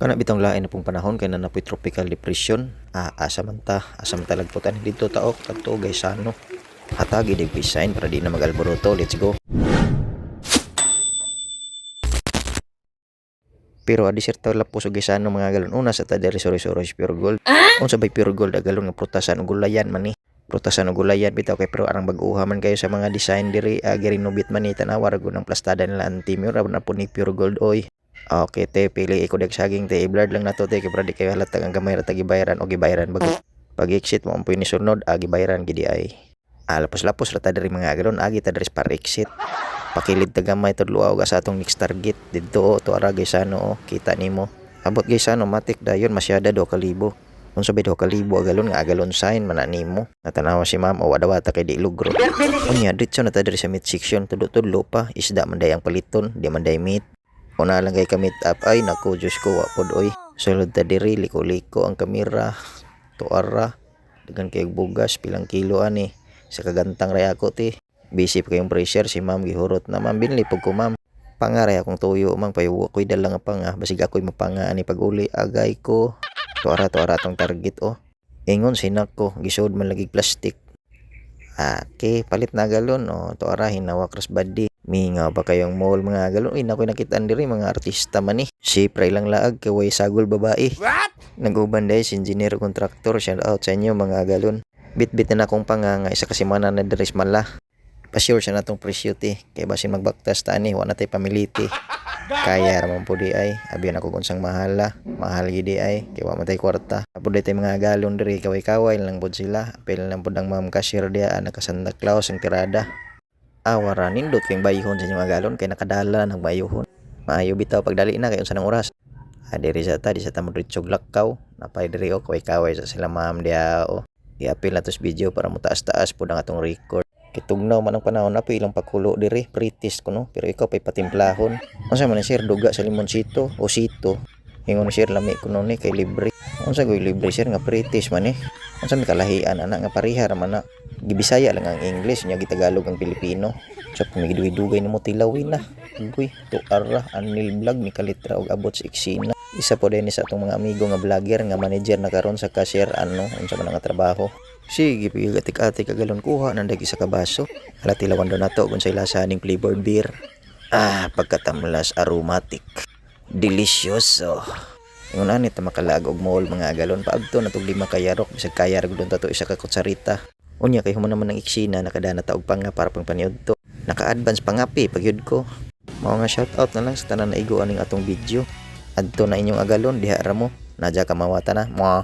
Kana bitong lain na pong panahon kay nanapoy tropical depression. Asa man talagputan dito tao kadto Gaisano. Hatagi dig design para di na magalboroto. Let's go. Pero adi serta lapos og Gaisano mga galon una sa ta diri Sorry pure gold. Unsa bay pure gold galon nga prutasan ug gulayan man ni. Prutasan ug gulayan bitaw kay pero arang bag-uha man kayo sa mga design diri girenovate man ni tanawa ra ng plastada nila antimyo ra na po ni pure gold oy. Okay te, pili iko dag saging te, i-blurred lang nato te, kay para di kayo halata ang gamay ra gibayaran o gibayaran bago. Pag-exit mo ang puy ni sunod, gibayaran gidi ay. Lapos-lapos ra ta diri mga galon, agi ta diri para exit. Pakilid ta gamay tudlo og sa atong next target didto to ara Gaisano kita nimo. Abot Gaisano matik dayon masyada 2,000. Unsa bay 2,000 galon nga agalon sign man nimo. Natanawa si ma'am o wadawata kay di lugro. Unya ditso na ta diri sa meat section tudlo-tudlo pa, isda man day ang paliton, di man day meat. Una lang kay ka-meet up ay naku Diyos ko wapod oy. Sulod ta diri liko-liko ang kamera. Tuara. Dagan kay bugas pilang kilo ani. Sa kagantang ray ako ti. Busy pa kayong pressure si ma'am gihurot na ma'am binli pug ko ma'am. Pangaray akong tuyo mang payuwa ko'y dalang nga panga basig ako'y mapanga ani pag-uli agay ko. Tuara tong target Ingon sinak ko gisud man lagi plastic. Palit na galon tuara hinawa cross body. Mingaw ba kayong mall mga galon? Uy, nakoy nakitaan diri mga artista man Sipray lang laag kay way sagol babae. Nag-uban day si engineer contractor. Shout out sa inyo mga galon. Bit-bit na akong panganga isa kasi mana na diri mala. Pa-sure siya natong presyo ti. Kay basin magbaktas ta ani wa na tay pamiliti. Kaya ramon po di ay. Abiyan ako kunsang mahala. Mahal gidi ay. Kay wa matay kwarta. Apo day tay mga galon diri kaway-kaway lang pod sila. Apel lang pod ang ma'am cashier dia anak ka Santa Claus ang tirada. Wara nindot kayong bayihon sa inyo mga galon kay nakadala ng bayihon. Maayo bitaw pagdali na kay unsa nang oras. Diri sa ta di sa ta modritsog lakaw. Napay diri kaway-kaway sa sila ma'am dia i-apil natos video para mo taas-taas pud ang atong record. Kitugnaw man ang panahon na ilang pakulo diri pretest kuno pero ikaw pay patimplahon. Unsa man sir duga sa limonsito o sito. Ingon sir lami kuno ni kay libre. Unsa goy libre sir nga pretest man Unsa mi kalahian ana nga pareha ra man Gibisaya lang ang English nya gitagalog ang Pilipino. So pumigidugay nimo tilawin na. Uy, tuara anil vlog mi kalitra og abot sa eksena. Isa po din sa atong mga amigo nga vlogger nga manager na karon sa cashier unsa man nga trabaho. Sige, pigatik-atik kagalon kuha nang dagi sa kabaso. Hala tilawan do nato kung sa ilasa ning flavored beer. Pagkatamlas aromatic. Delicioso. Ingon ani ta makalag og mall mga galon paadto natog 5 kayarok bisag kayar gudon ta to isa ka kutsarita. Unya kay human naman ng eksena nakadana ta og panga para pang paniud to. Naka-advance pangapi pagyud ko. Mao nga shout out na lang sa tanan na iguan ning atong video. Adto na inyong agalon diha ra mo. Nadya ka mawata na. Mo.